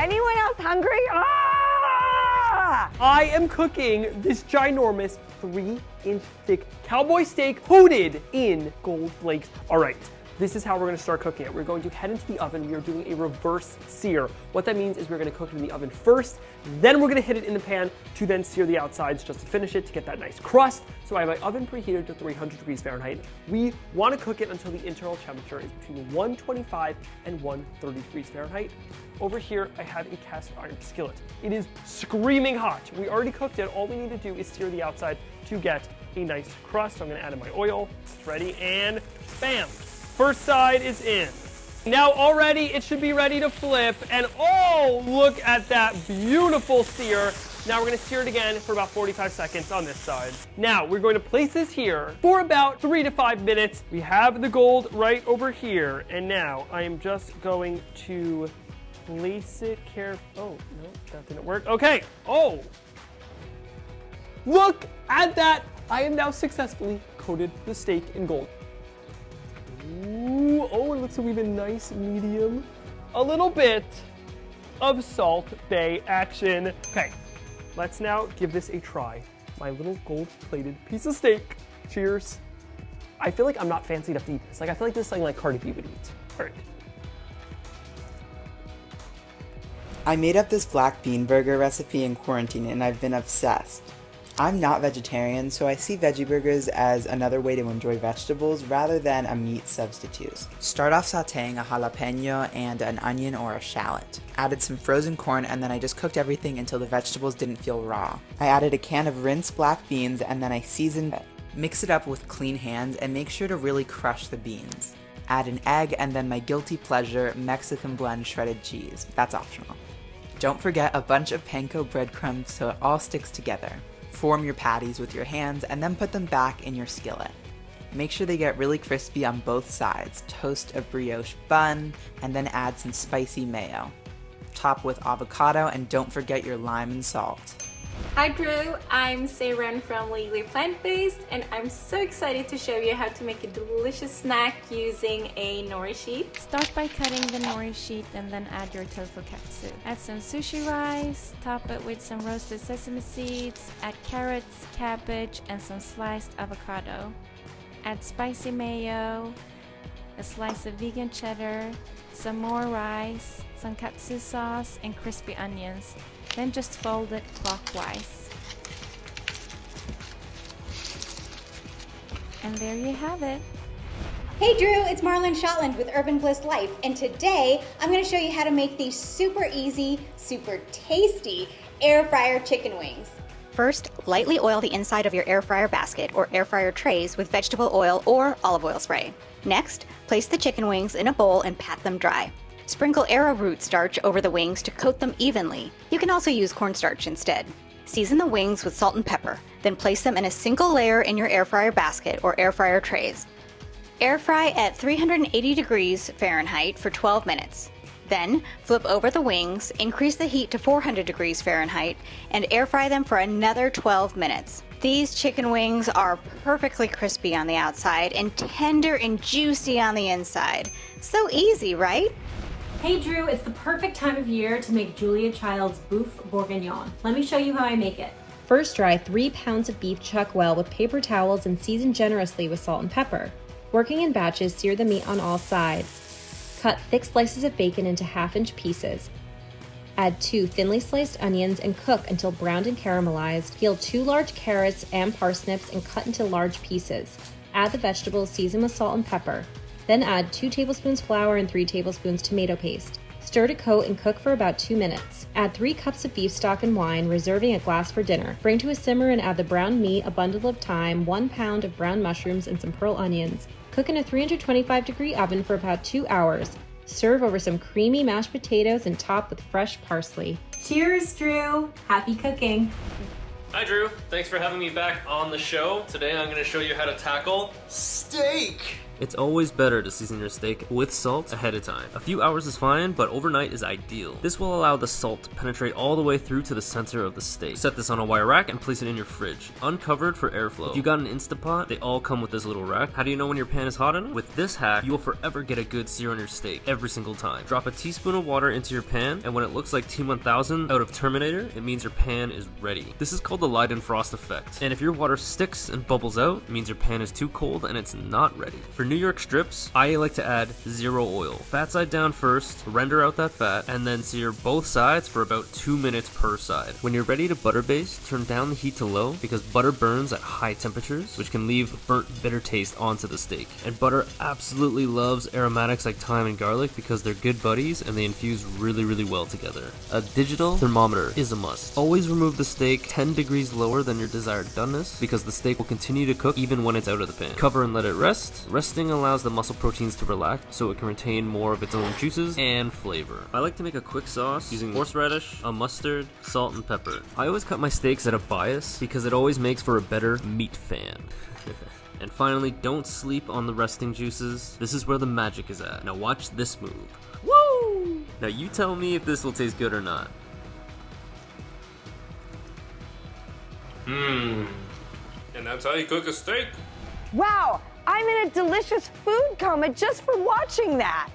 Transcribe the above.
anyone else hungry? Ah! I am cooking this ginormous 3-inch thick cowboy steak coated in gold flakes. All right. This is how we're gonna start cooking it. We're going to head into the oven. We are doing a reverse sear. What that means is we're gonna cook it in the oven first, then we're gonna hit it in the pan to then sear the outsides just to finish it to get that nice crust. So I have my oven preheated to 300 degrees Fahrenheit. We wanna cook it until the internal temperature is between 125 and 130 degrees Fahrenheit. Over here, I have a cast iron skillet. It is screaming hot. We already cooked it. All we need to do is sear the outside to get a nice crust. So I'm gonna add in my oil. Ready, and bam. First side is in. Now already it should be ready to flip, and oh, look at that beautiful sear. Now we're gonna sear it again for about 45 seconds on this side. Now we're going to place this here for about 3 to 5 minutes. We have the gold right over here, and now I am just going to place it carefully. Oh, no, that didn't work. Okay, oh. Look at that. I am now successfully coated the steak in gold. Ooh, oh, it looks like we have a nice medium. A little bit of Salt Bae action. Okay, let's now give this a try. My little gold-plated piece of steak. Cheers. I feel like I'm not fancy enough to eat this. Like, I feel like this is something like Cardi B would eat. All right. I made up this black bean burger recipe in quarantine and I've been obsessed. I'm not vegetarian, so I see veggie burgers as another way to enjoy vegetables rather than a meat substitute. Start off sauteing a jalapeno and an onion or a shallot. Added some frozen corn, and then I just cooked everything until the vegetables didn't feel raw. I added a can of rinsed black beans and then I seasoned it. Mix it up with clean hands and make sure to really crush the beans. Add an egg and then my guilty pleasure Mexican blend shredded cheese. That's optional. Don't forget a bunch of panko breadcrumbs so it all sticks together. Form your patties with your hands and then put them back in your skillet. Make sure they get really crispy on both sides. Toast a brioche bun and then add some spicy mayo. Top with avocado and don't forget your lime and salt. Hi Drew, I'm Saren from Legally Plant Based, and I'm so excited to show you how to make a delicious snack using a nori sheet. Start by cutting the nori sheet and then add your tofu katsu. Add some sushi rice, top it with some roasted sesame seeds, add carrots, cabbage, and some sliced avocado. Add spicy mayo, a slice of vegan cheddar, some more rice, some katsu sauce, and crispy onions. Then just fold it clockwise. And there you have it. Hey Drew, it's Marlon Shotland with Urban Bliss Life, and today I'm going to show you how to make these super easy, super tasty air fryer chicken wings. First, lightly oil the inside of your air fryer basket or air fryer trays with vegetable oil or olive oil spray. Next, place the chicken wings in a bowl and pat them dry. Sprinkle arrowroot starch over the wings to coat them evenly. You can also use cornstarch instead. Season the wings with salt and pepper, then place them in a single layer in your air fryer basket or air fryer trays. Air fry at 380 degrees Fahrenheit for 12 minutes. Then, flip over the wings, increase the heat to 400 degrees Fahrenheit, and air fry them for another 12 minutes. These chicken wings are perfectly crispy on the outside and tender and juicy on the inside. So easy, right? Hey Drew, it's the perfect time of year to make Julia Child's boeuf bourguignon. Let me show you how I make it. First, dry 3 pounds of beef chuck well with paper towels and season generously with salt and pepper. Working in batches, sear the meat on all sides. Cut thick slices of bacon into half-inch pieces. Add 2 thinly sliced onions and cook until browned and caramelized. Peel 2 large carrots and parsnips and cut into large pieces. Add the vegetables, season with salt and pepper. Then add 2 tablespoons flour and 3 tablespoons tomato paste. Stir to coat and cook for about 2 minutes. Add 3 cups of beef stock and wine, reserving a glass for dinner. Bring to a simmer and add the browned meat, a bundle of thyme, 1 pound of brown mushrooms, and some pearl onions. Cook in a 325-degree oven for about 2 hours. Serve over some creamy mashed potatoes and top with fresh parsley. Cheers, Drew! Happy cooking! Hi Drew, thanks for having me back on the show. Today I'm going to show you how to tackle steak. It's always better to season your steak with salt ahead of time. A few hours is fine, but overnight is ideal. This will allow the salt to penetrate all the way through to the center of the steak. Set this on a wire rack and place it in your fridge, uncovered for airflow. If you got an Instapot, they all come with this little rack. How do you know when your pan is hot enough? With this hack, you will forever get a good sear on your steak every single time. Drop a teaspoon of water into your pan, and when it looks like T1000 out of Terminator, it means your pan is ready. This is called the Leidenfrost effect, and if your water sticks and bubbles out, it means your pan is too cold and it's not ready. For New York strips, I like to add 0 oil. Fat side down first, render out that fat, and then sear both sides for about 2 minutes per side. When you're ready to butter baste, turn down the heat to low because butter burns at high temperatures, which can leave burnt, bitter taste onto the steak. And butter absolutely loves aromatics like thyme and garlic because they're good buddies and they infuse really well together. A digital thermometer is a must. Always remove the steak 10 degrees lower than your desired doneness because the steak will continue to cook even when it's out of the pan. Cover and let it rest. Resting allows the muscle proteins to relax so it can retain more of its own juices and flavor. I like to make a quick sauce using horseradish, a mustard, salt, and pepper. I always cut my steaks at a bias because it always makes for a better meat fan. And finally, don't sleep on the resting juices. This is where the magic is at. Now watch this move. Woo! Now you tell me if this will taste good or not. And that's how you cook a steak. Wow, I'm in a delicious food coma just from watching that.